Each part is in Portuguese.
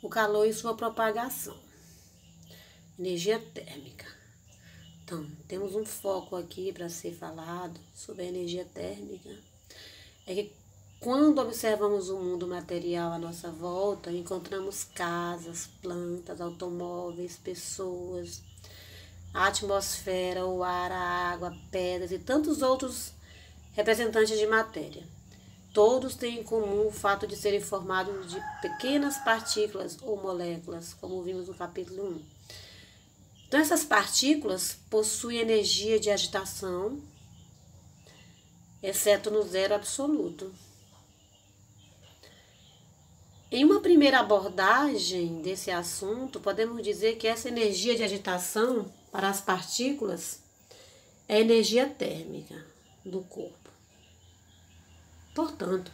o calor e sua propagação. Energia térmica. Então, temos um foco aqui para ser falado sobre a energia térmica. É que quando observamos o mundo material à nossa volta, encontramos casas, plantas, automóveis, pessoas, a atmosfera, o ar, a água, pedras e tantos outros representantes de matéria. Todos têm em comum o fato de serem formados de pequenas partículas ou moléculas, como vimos no capítulo 1. Então, essas partículas possuem energia de agitação, exceto no zero absoluto. Em uma primeira abordagem desse assunto, podemos dizer que essa energia de agitação para as partículas é a energia térmica do corpo. Portanto,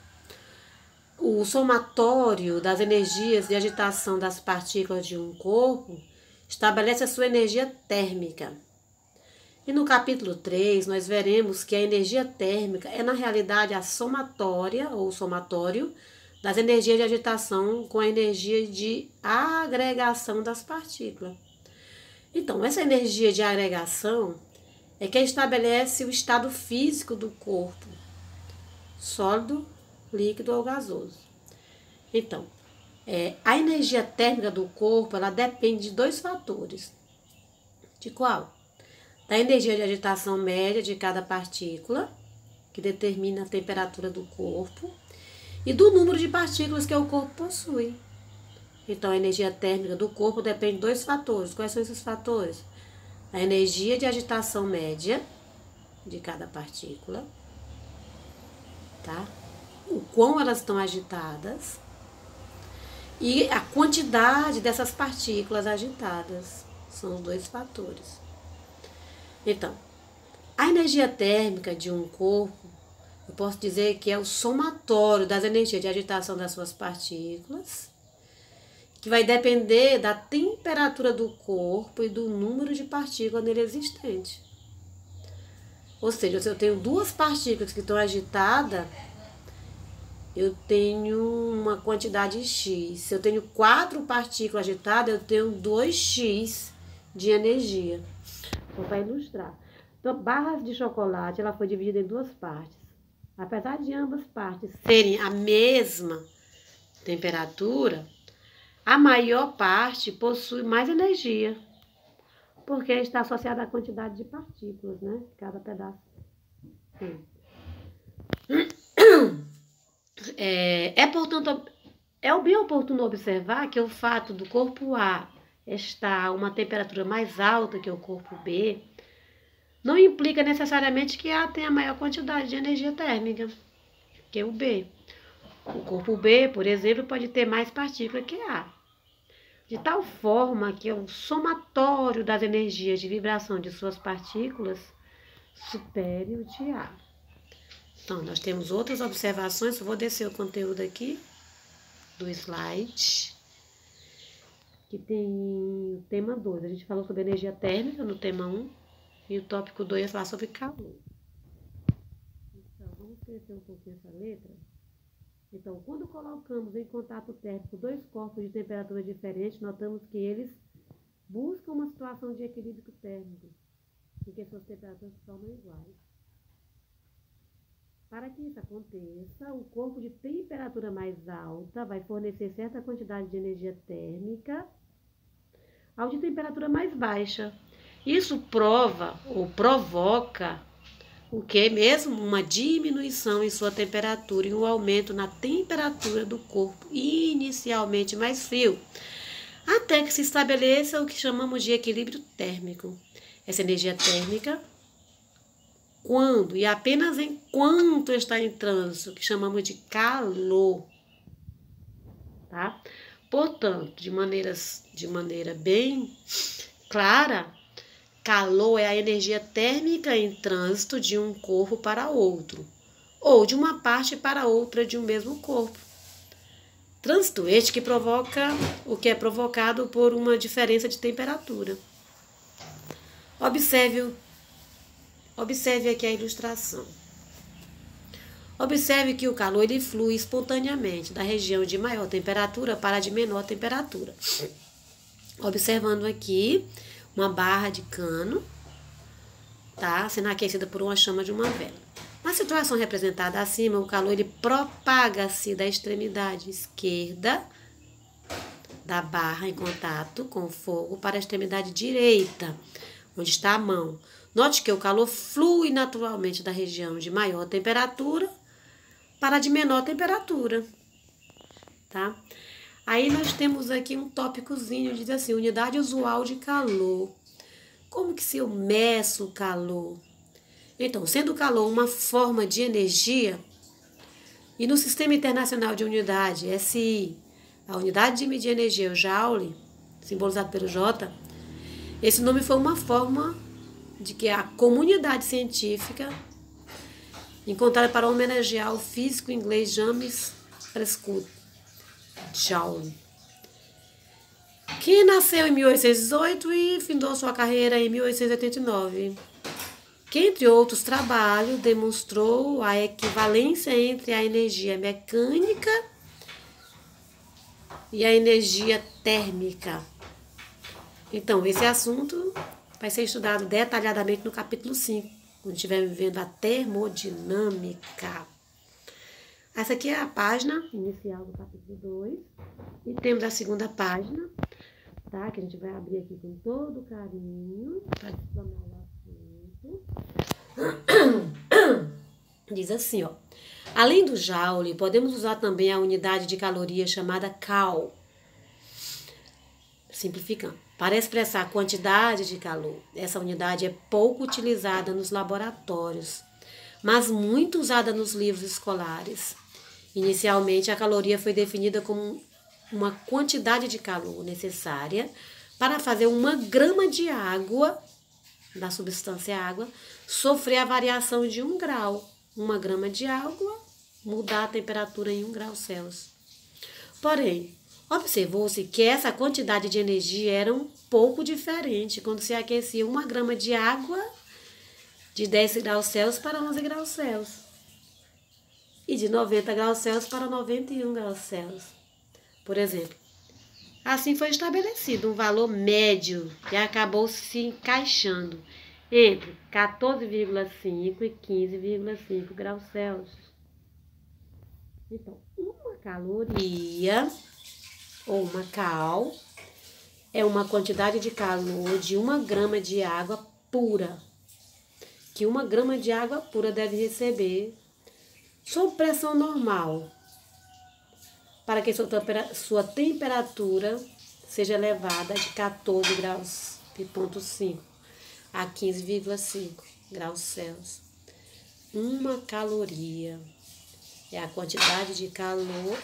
o somatório das energias de agitação das partículas de um corpo estabelece a sua energia térmica. E no capítulo 3, nós veremos que a energia térmica é, na realidade, a somatória ou somatório das energias de agitação com a energia de agregação das partículas. Então, essa energia de agregação é que estabelece o estado físico do corpo, sólido, líquido ou gasoso. Então, a energia térmica do corpo, ela depende de dois fatores. De qual? Da energia de agitação média de cada partícula, que determina a temperatura do corpo, e do número de partículas que o corpo possui. Então, a energia térmica do corpo depende de dois fatores. Quais são esses fatores? A energia de agitação média de cada partícula, tá? O quão elas estão agitadas e a quantidade dessas partículas agitadas. São os dois fatores. Então, a energia térmica de um corpo, eu posso dizer que é o somatório das energias de agitação das suas partículas, que vai depender da temperatura do corpo e do número de partículas nele existente. Ou seja, se eu tenho duas partículas que estão agitadas, eu tenho uma quantidade X. Se eu tenho 4 partículas agitadas, eu tenho 2x de energia. Então, para ilustrar. Então, barras de chocolate, ela foi dividida em duas partes. Apesar de ambas partes serem a mesma temperatura, a maior parte possui mais energia, porque está associada à quantidade de partículas, né? Cada pedaço tem. Portanto, bem oportuno observar que o fato do corpo A estar a uma temperatura mais alta que o corpo B não implica necessariamente que A tenha maior quantidade de energia térmica que o B. O corpo B, por exemplo, pode ter mais partículas que A, de tal forma que o somatório das energias de vibração de suas partículas supere o de A. Então, nós temos outras observações. Eu vou descer o conteúdo aqui do slide, que tem o tema 2. A gente falou sobre energia térmica no tema 1, e o tópico 2 é falar sobre calor. Então, vamos crescer um pouquinho essa letra. Então, quando colocamos em contato térmico dois corpos de temperatura diferente, notamos que eles buscam uma situação de equilíbrio térmico, em que suas temperaturas se tornam iguais. Para que isso aconteça, o corpo de temperatura mais alta vai fornecer certa quantidade de energia térmica ao de temperatura mais baixa. Isso prova ou provoca o que mesmo? Uma diminuição em sua temperatura e um aumento na temperatura do corpo inicialmente mais frio, até que se estabeleça o que chamamos de equilíbrio térmico. Essa energia térmica, quando e apenas enquanto está em trânsito, que chamamos de calor, tá? Portanto, de maneira bem clara, calor é a energia térmica em trânsito de um corpo para outro, ou de uma parte para outra de um mesmo corpo. Trânsito este que provoca o que é provocado por uma diferença de temperatura. Observe aqui a ilustração. Observe que o calor ele flui espontaneamente da região de maior temperatura para a de menor temperatura. Observando aqui uma barra de cano, tá? Sendo aquecida por uma chama de uma vela. Na situação representada acima, o calor ele propaga-se da extremidade esquerda da barra em contato com o fogo para a extremidade direita, onde está a mão. Note que o calor flui naturalmente da região de maior temperatura para a de menor temperatura, tá? Aí nós temos aqui um tópicozinho, diz assim, unidade usual de calor. Como que se eu meço o calor? Então, sendo o calor uma forma de energia, e no Sistema Internacional de Unidade, SI, a unidade de medir energia, o Joule, simbolizado pelo J, esse nome foi uma forma de que a comunidade científica encontrada para homenagear o físico inglês James Prescott Joule, que nasceu em 1818 e findou sua carreira em 1889. Que, entre outros trabalhos, demonstrou a equivalência entre a energia mecânica e a energia térmica. Então, esse assunto vai ser estudado detalhadamente no capítulo 5, quando estivermos vendo a termodinâmica. Essa aqui é a página inicial do capítulo 2. E temos a segunda página, tá? Que a gente vai abrir aqui com todo carinho para explanar o assunto. Diz assim, ó. Além do Joule, podemos usar também a unidade de caloria chamada Cal. Simplificando. Para expressar a quantidade de calor. Essa unidade é pouco utilizada nos laboratórios, mas muito usada nos livros escolares. Inicialmente, a caloria foi definida como uma quantidade de calor necessária para fazer 1 grama de água, da substância água, sofrer a variação de 1 grau. 1 grama de água mudar a temperatura em 1 grau Celsius. Porém, observou-se que essa quantidade de energia era um pouco diferente quando se aquecia 1 grama de água de 10 graus Celsius para 11 graus Celsius e de 90 graus Celsius para 91 graus Celsius. Por exemplo, assim foi estabelecido um valor médio que acabou se encaixando entre 14,5 e 15,5 graus Celsius. Então, uma caloria ou uma cal é uma quantidade de calor de 1 grama de água pura, que 1 grama de água pura deve receber sob pressão normal, para que sua temperatura seja elevada de 14 graus e ponto 5 a 15,5 graus Celsius. 1 caloria é a quantidade de calor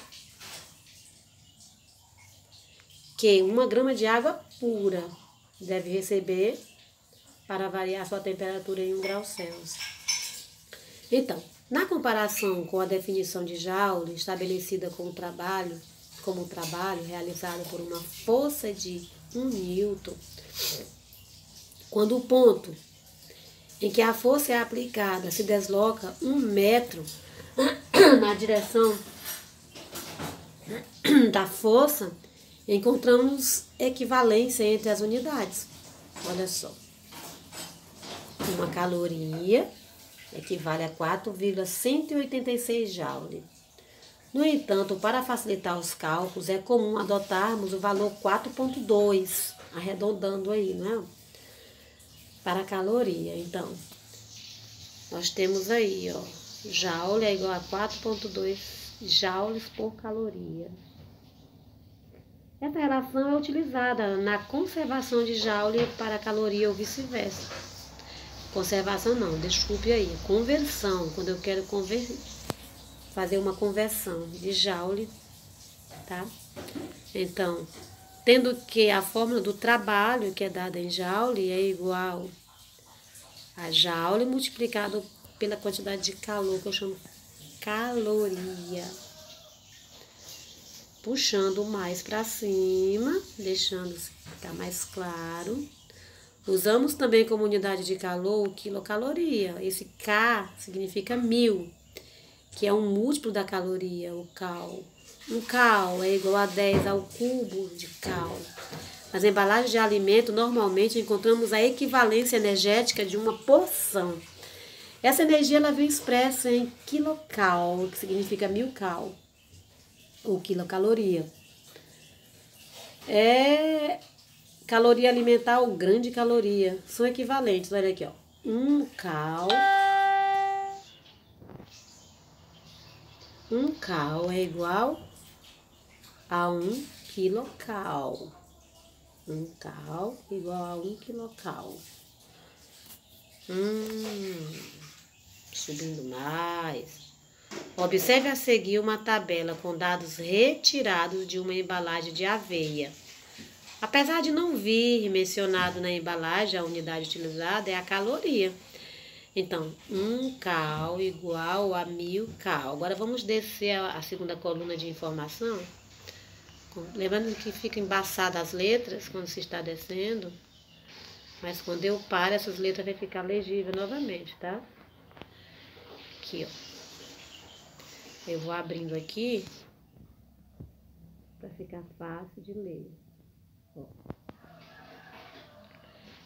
que 1 grama de água pura deve receber para variar sua temperatura em 1 grau Celsius. Então, na comparação com a definição de Joule, estabelecida como trabalho realizado por uma força de 1 Newton, quando o ponto em que a força é aplicada se desloca 1 metro na direção da força, encontramos equivalência entre as unidades. Olha só. 1 caloria equivale a 4,186 Joule. No entanto, para facilitar os cálculos, é comum adotarmos o valor 4,2, arredondando aí, não é? Para a caloria. Então, nós temos aí, ó, Joule é igual a 4,2 joules por caloria. Essa relação é utilizada na conservação de Joule para a caloria ou vice-versa. Conservação não, desculpe aí, conversão, quando eu quero fazer uma conversão de Joule, tá? Então, tendo que a fórmula do trabalho que é dada em Joule é igual a Joule multiplicado pela quantidade de calor, que eu chamo caloria. Puxando mais para cima, deixando ficar mais claro. Usamos também como unidade de calor o quilocaloria. Esse K significa 1000, que é um múltiplo da caloria, o cal. Um cal é igual a 10 ao cubo de cal. Nas embalagens de alimento, normalmente encontramos a equivalência energética de uma porção. Essa energia ela vem expressa em quilocal, que significa 1000 cal, ou quilocaloria. Caloria alimentar ou grande caloria são equivalentes. Olha aqui, ó. 1 cal. 1 cal é igual a 1 quilocal. 1 cal igual a 1 quilocal. Subindo mais. Observe a seguir uma tabela com dados retirados de uma embalagem de aveia. Apesar de não vir mencionado na embalagem, a unidade utilizada é a caloria. Então, 1 cal igual a 1000 cal. Agora vamos descer a segunda coluna de informação. Lembrando que fica embaçada as letras quando se está descendo. Mas quando eu paro, essas letras vão ficar legíveis novamente, tá? Aqui, ó. Eu vou abrindo aqui para ficar fácil de ler. Ó.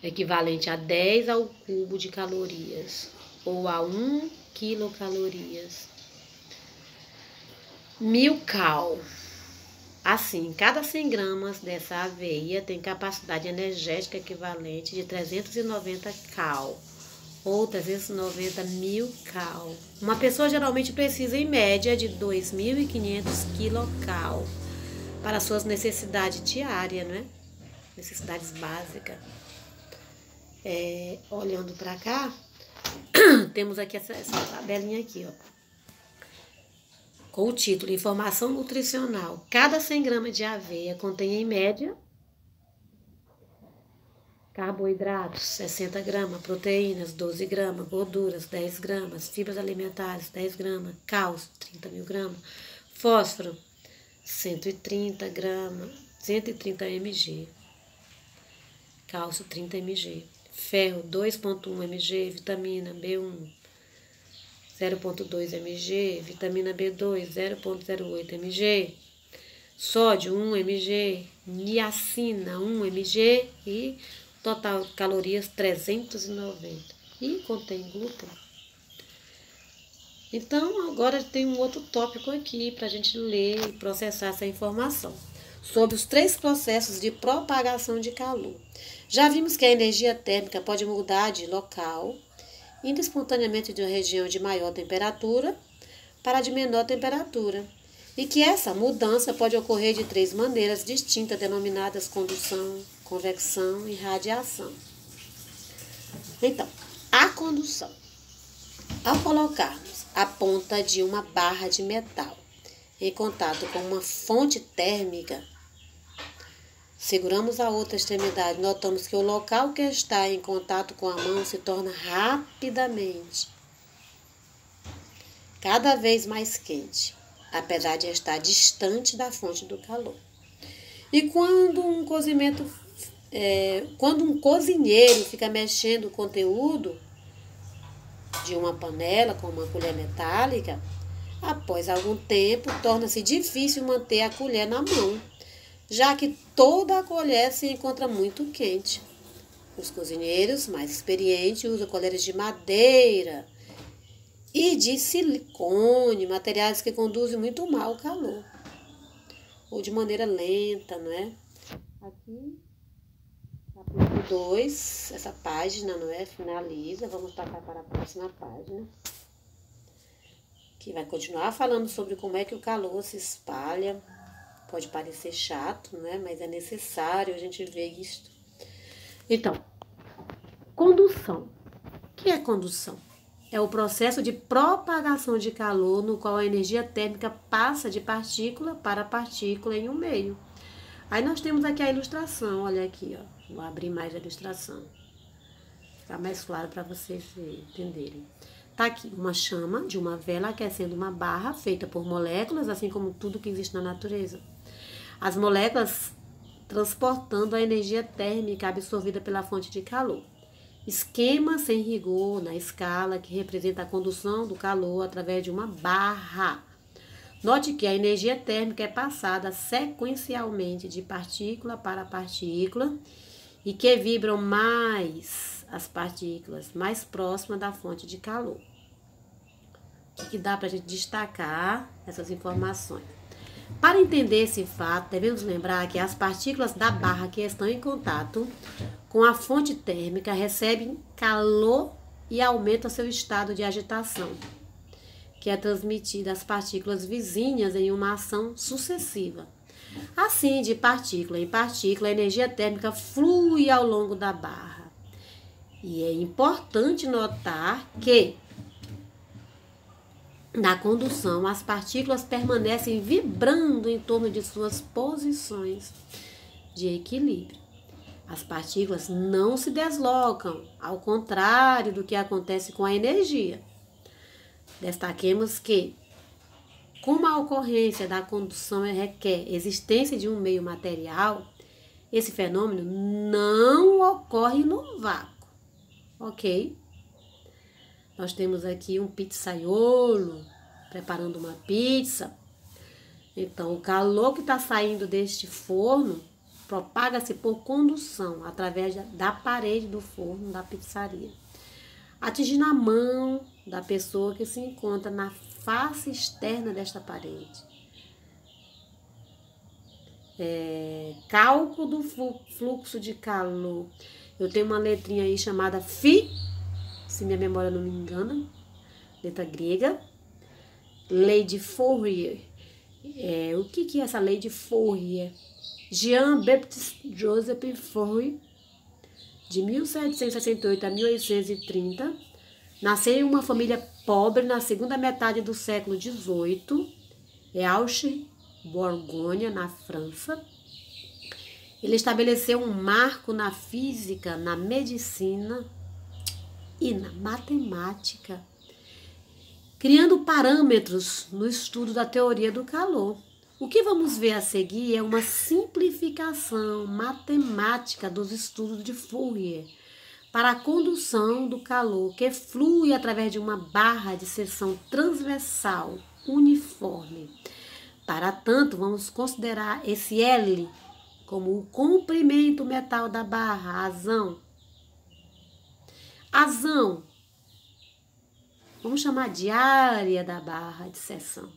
Equivalente a 10 ao cubo de calorias, ou a 1 quilocalorias. 1000 cal. Assim, cada 100 gramas dessa aveia tem capacidade energética equivalente de 390 cal, ou 390.000 cal. Uma pessoa geralmente precisa, em média, de 2.500 quilocal para suas necessidades diárias, né? Necessidades básicas. Olhando para cá, temos aqui essa tabelinha aqui, ó, com o título Informação Nutricional. Cada 100 gramas de aveia contém, em média, carboidratos, 60 gramas, proteínas, 12 gramas, gorduras, 10 gramas, fibras alimentares, 10 gramas, cálcio, 30.000 gramas, fósforo, 130 gramas, 130 mg, cálcio, 30 mg, ferro, 2,1 mg, vitamina B1, 0,2 mg, vitamina B2, 0,08 mg, sódio, 1 mg, niacina, 1 mg e total de calorias 390. E contém glúten. Então, agora tem um outro tópico aqui para a gente ler e processar essa informação. Sobre os 3 processos de propagação de calor. Já vimos que a energia térmica pode mudar de local, indo espontaneamente de uma região de maior temperatura para de menor temperatura, e que essa mudança pode ocorrer de 3 maneiras distintas, denominadas condução, convecção e radiação. Então, a condução. Ao colocarmos a ponta de uma barra de metal em contato com uma fonte térmica, seguramos a outra extremidade, notamos que o local que está em contato com a mão se torna rapidamente cada vez mais quente, apesar de estar distante da fonte do calor. E quando um cozinheiro fica mexendo o conteúdo de uma panela com uma colher metálica, após algum tempo torna-se difícil manter a colher na mão, já que toda a colher se encontra muito quente. Os cozinheiros mais experientes usam colheres de madeira e de silicone, materiais que conduzem muito mal o calor, ou de maneira lenta, não é? Aqui, capítulo 2, essa página, não é? Finaliza, vamos passar para a próxima página, que vai continuar falando sobre como é que o calor se espalha. Pode parecer chato, né? Mas é necessário a gente ver isso. Então, condução. O que é condução? É o processo de propagação de calor no qual a energia térmica passa de partícula para partícula em um meio. Aí nós temos aqui a ilustração, olha aqui, ó. Vou abrir mais a ilustração. Ficar mais claro para vocês entenderem. Tá aqui uma chama de uma vela aquecendo uma barra feita por moléculas, assim como tudo que existe na natureza. As moléculas transportando a energia térmica absorvida pela fonte de calor. esquema sem rigor na escala que representa a condução do calor através de uma barra. Note que a energia térmica é passada sequencialmente de partícula para partícula e que vibram mais as partículas mais próximas da fonte de calor. O que dá para a gente destacar essas informações? Para entender esse fato, devemos lembrar que as partículas da barra que estão em contato com a fonte térmica recebem calor e aumentam seu estado de agitação, que é transmitido às partículas vizinhas em uma ação sucessiva. Assim, de partícula em partícula, a energia térmica flui ao longo da barra. E é importante notar que na condução, as partículas permanecem vibrando em torno de suas posições de equilíbrio. As partículas não se deslocam, ao contrário do que acontece com a energia. Destaquemos que, como a ocorrência da condução requer existência de um meio material, esse fenômeno não ocorre no vácuo, ok? Nós temos aqui um pizzaiolo preparando uma pizza. Então, o calor que está saindo deste forno propaga-se por condução através da parede do forno da pizzaria, atingindo a mão da pessoa que se encontra na face externa desta parede. Cálculo do fluxo de calor. Eu tenho uma letrinha aí chamada Φ, se minha memória não me engana, letra grega. Lei de Fourier. O que é essa lei de Fourier? Jean-Baptiste Joseph Fourier, de 1768 a 1830, nasceu em uma família pobre na segunda metade do século XVIII, em Auxerre, Borgonha, na França. Ele estabeleceu um marco na física, na medicina e na matemática, criando parâmetros no estudo da teoria do calor. O que vamos ver a seguir é uma simplificação matemática dos estudos de Fourier para a condução do calor que flui através de uma barra de seção transversal uniforme. Para tanto, vamos considerar esse L como o comprimento metal da barra, azão. Vamos chamar de área da barra de seção.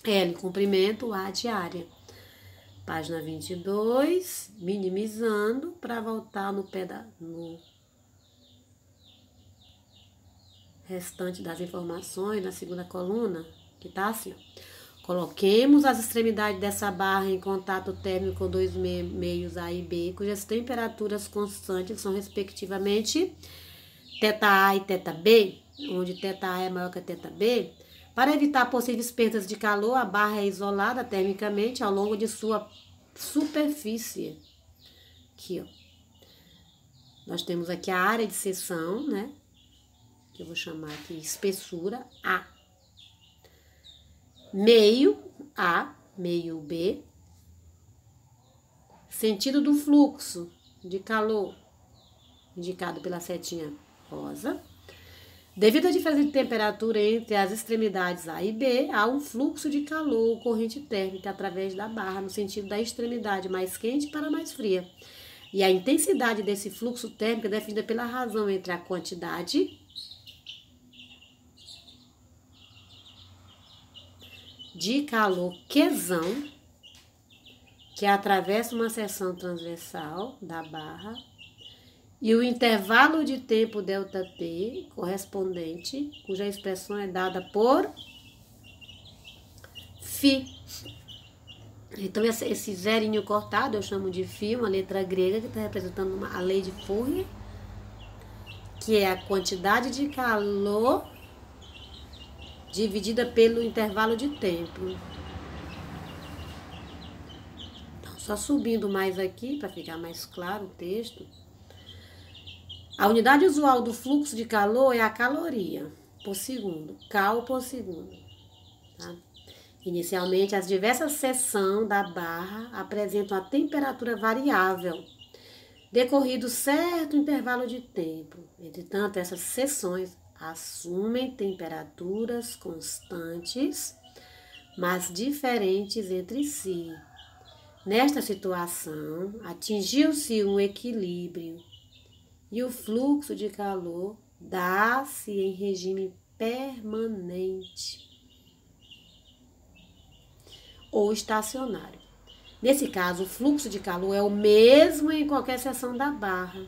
L, comprimento, A de área. Página 22, minimizando para voltar no restante das informações, na segunda coluna, que está assim. Coloquemos as extremidades dessa barra em contato térmico com dois meios A e B, cujas temperaturas constantes são respectivamente θA e θB, onde θA é maior que a θB. Para evitar possíveis perdas de calor, a barra é isolada termicamente ao longo de sua superfície. Aqui, ó. Nós temos aqui a área de seção, né? Que eu vou chamar aqui espessura A. Meio A, meio B. Sentido do fluxo de calor, indicado pela setinha rosa. Devido à diferença de temperatura entre as extremidades A e B, há um fluxo de calor ou corrente térmica através da barra, no sentido da extremidade mais quente para a mais fria. E a intensidade desse fluxo térmico é definida pela razão entre a quantidade de calor Qzão, que atravessa uma seção transversal da barra, e o intervalo de tempo ΔT correspondente, cuja expressão é dada por Φ. Então, esse zerinho cortado eu chamo de Φ, uma letra grega que está representando a lei de Fourier, que é a quantidade de calor dividida pelo intervalo de tempo. Então, só subindo mais aqui, para ficar mais claro o texto. A unidade usual do fluxo de calor é a caloria por segundo, cal por segundo. Tá? Inicialmente, as diversas seções da barra apresentam a temperatura variável, decorrido certo intervalo de tempo. Entretanto, essas seções assumem temperaturas constantes, mas diferentes entre si. Nesta situação, atingiu-se um equilíbrio e o fluxo de calor dá-se em regime permanente ou estacionário. Nesse caso, o fluxo de calor é o mesmo em qualquer seção da barra.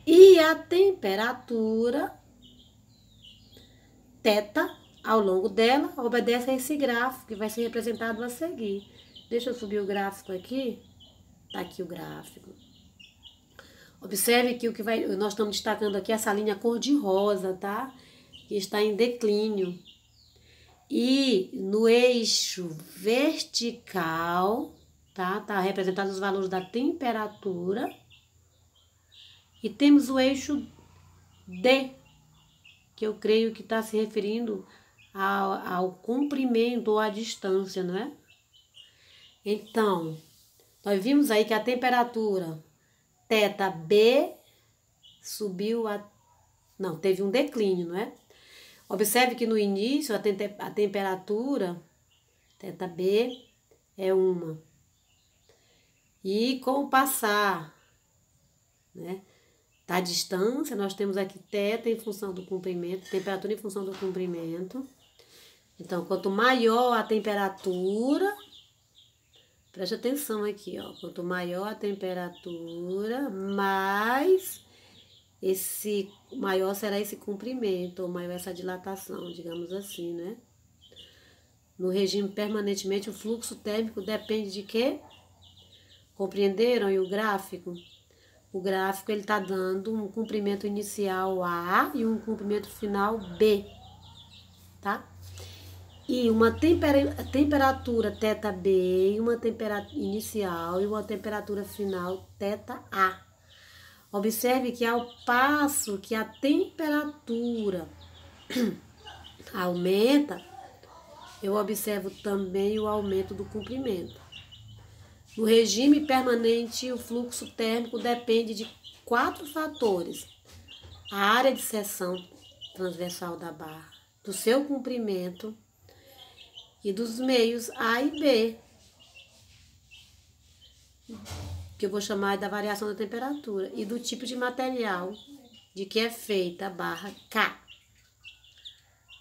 E a temperatura θ ao longo dela obedece a esse gráfico que vai ser representado a seguir. Deixa eu subir o gráfico aqui. Está aqui o gráfico. Observe que nós estamos destacando aqui essa linha cor-de-rosa, tá? Que está em declínio. E no eixo vertical, tá? Tá representado os valores da temperatura. E temos o eixo D, que eu creio que está se referindo ao comprimento ou à distância, não é? Então, nós vimos aí que a temperatura θB subiu não, teve um declínio, não é? Observe que no início a temperatura θB é 1. E com o passar, né, da distância, nós temos aqui θ em função do comprimento, temperatura em função do comprimento. Então, quanto maior a temperatura, preste atenção aqui, ó, quanto maior a temperatura, maior será esse comprimento, ou maior essa dilatação, digamos assim, né? No regime permanentemente, o fluxo térmico depende de quê? Compreenderam aí o gráfico? O gráfico ele está dando um comprimento inicial A e um comprimento final B, tá? E uma temperatura θB, e uma temperatura inicial e uma temperatura final θA. Observe que ao passo que a temperatura aumenta, eu observo também o aumento do comprimento. No regime permanente, o fluxo térmico depende de 4 fatores: a área de seção transversal da barra, do seu comprimento e dos meios A e B, que eu vou chamar da variação da temperatura, e do tipo de material de que é feita a barra K.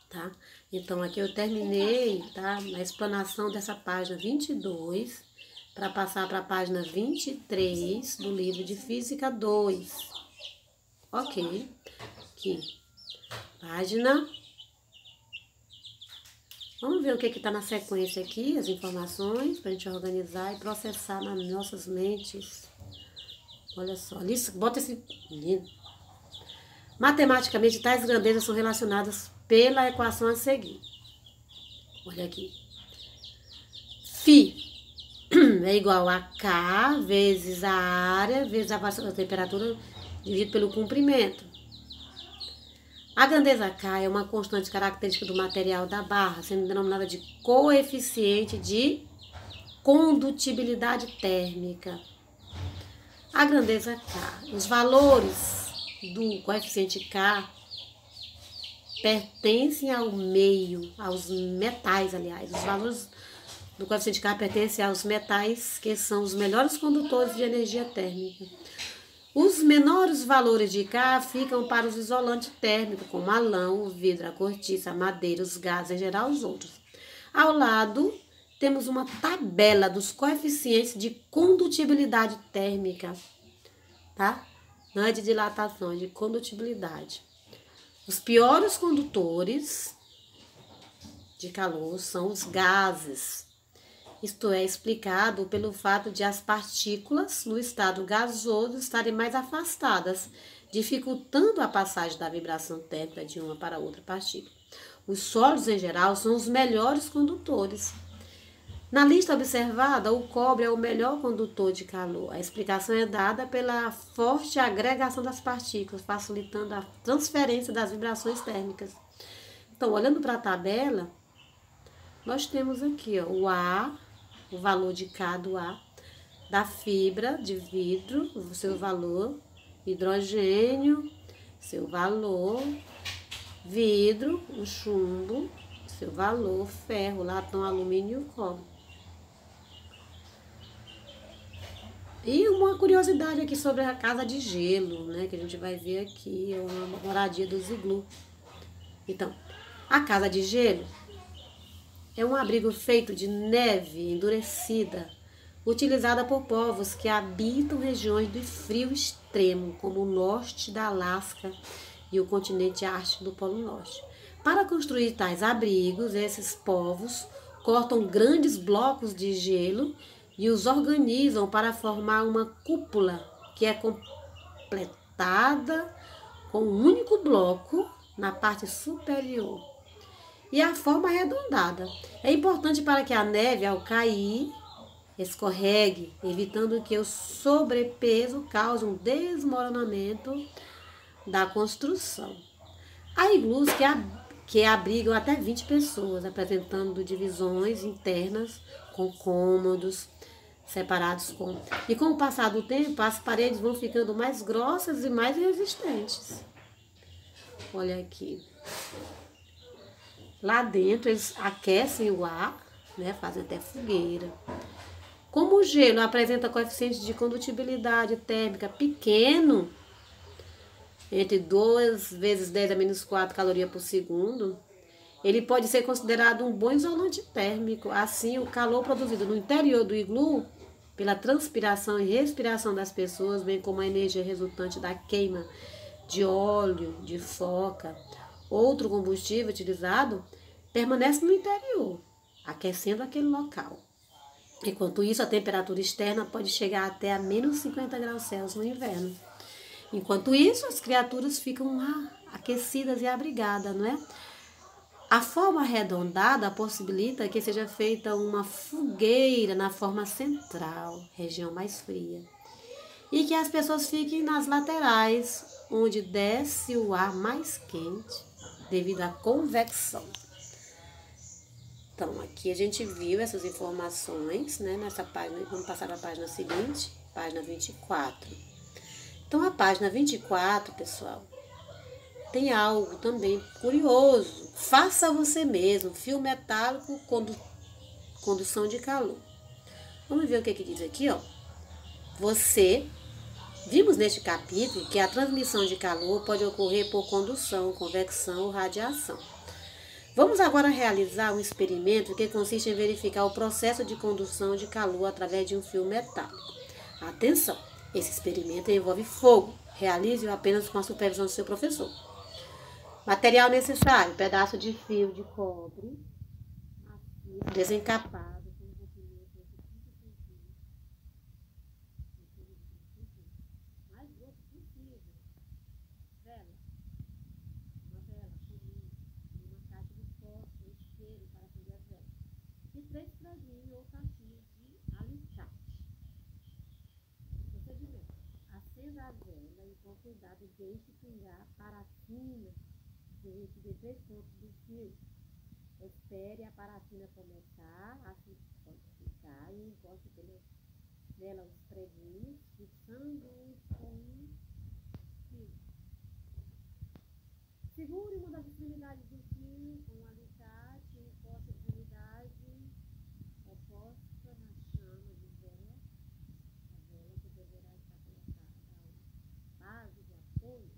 Tá? Então, aqui eu terminei, tá, a explanação dessa página 22, para passar para a página 23 do livro de Física 2. Ok. Aqui. Página. Vamos ver o que está na sequência aqui, as informações, para a gente organizar e processar nas nossas mentes. Olha só, bota esse menino. Matematicamente, tais grandezas são relacionadas pela equação a seguir. Olha aqui. Φ é igual a K vezes a área, vezes a variação da temperatura, dividido pelo comprimento. A grandeza K é uma constante característica do material da barra, sendo denominada de coeficiente de condutibilidade térmica. A grandeza K, os valores do coeficiente K pertencem ao meio, aos metais, aliás. Os valores do coeficiente K pertencem aos metais, que são os melhores condutores de energia térmica. Os menores valores de K ficam para os isolantes térmicos, como a lã, o vidro, a cortiça, a madeira, os gases, em geral, os outros. Ao lado, temos uma tabela dos coeficientes de condutibilidade térmica, tá? Não é de dilatação, é de condutibilidade. Os piores condutores de calor são os gases. Isto é explicado pelo fato de as partículas no estado gasoso estarem mais afastadas, dificultando a passagem da vibração térmica de uma para outra partícula. Os sólidos, em geral, são os melhores condutores. Na lista observada, o cobre é o melhor condutor de calor. A explicação é dada pela forte agregação das partículas, facilitando a transferência das vibrações térmicas. Então, olhando para a tabela, nós temos aqui ó, o A, o valor de K do A, da fibra de vidro, o seu valor, hidrogênio, seu valor, vidro, o chumbo, seu valor, ferro, latão, alumínio e cobre. E uma curiosidade aqui sobre a casa de gelo, né, que a gente vai ver aqui, é uma moradia dos iglu. Então, a casa de gelo é um abrigo feito de neve endurecida, utilizada por povos que habitam regiões de frio extremo, como o norte da Alasca e o continente ártico do Polo Norte. Para construir tais abrigos, esses povos cortam grandes blocos de gelo e os organizam para formar uma cúpula que é completada com um único bloco na parte superior. E a forma arredondada é importante para que a neve, ao cair, escorregue, evitando que o sobrepeso cause um desmoronamento da construção. Há iglus que abrigam até 20 pessoas, apresentando divisões internas com cômodos separados e com o passar do tempo, as paredes vão ficando mais grossas e mais resistentes. Olha aqui. Lá dentro eles aquecem o ar, né, fazem até fogueira. Como o gelo apresenta coeficiente de condutibilidade térmica pequeno, entre 2 vezes 10 a menos 4 calorias por segundo, ele pode ser considerado um bom isolante térmico. Assim, o calor produzido no interior do iglu, pela transpiração e respiração das pessoas, bem como a energia resultante da queima de óleo, de foca, outro combustível utilizado, permanece no interior, aquecendo aquele local. Enquanto isso, a temperatura externa pode chegar até a menos 50 graus Celsius no inverno. Enquanto isso, as criaturas ficam aquecidas e abrigadas, não é? A forma arredondada possibilita que seja feita uma fogueira na forma central, região mais fria, e que as pessoas fiquem nas laterais, onde desce o ar mais quente devido à convecção. Então, aqui a gente viu essas informações, né, nessa página. Vamos passar para a página seguinte, página 24. Então, a página 24, pessoal, tem algo também curioso. Faça você mesmo, fio metálico, condução de calor. Vamos ver o que diz aqui, ó. Vimos neste capítulo que a transmissão de calor pode ocorrer por condução, convecção ou radiação. Vamos agora realizar um experimento que consiste em verificar o processo de condução de calor através de um fio metálico. Atenção, esse experimento envolve fogo. Realize-o apenas com a supervisão do seu professor. Material necessário: pedaço de fio de cobre, desencapado, mais grosso possível, vela, uma vela comum, uma caixa de fósforo, isqueiro para acender as velas, e 3 praguinhos ou caixinhas de alicate. Procedimento: acenda a vela e com cuidado deixe pingar parafina de 3 pontos do fio. Espere a parafina começar a se solidificar e encoste nela os preguinhos, fixando-os com um fio. Segure uma das extremidades do fio com um alicate e encoste a extremidade oposta na chama de vela. A vela que deverá estar colocada à base de apoio.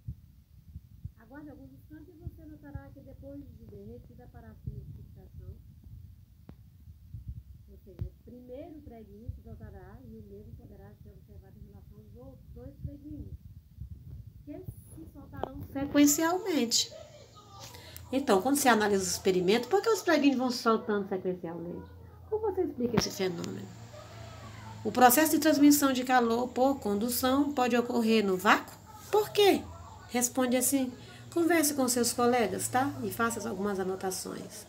Aguarde alguns instantes e você notará que depois de derretida a parafina de fixação, ou seja, o primeiro preguinho se soltará e o mesmo poderá ser observado em relação aos outros 2 preguinhos, que se soltarão sequencialmente. Então, quando você analisa os experimentos, por que os preguinhos vão se soltando sequencialmente? Como você explica esse fenômeno? O processo de transmissão de calor por condução pode ocorrer no vácuo? Por quê? Responde assim. Converse com seus colegas, tá? E faça algumas anotações.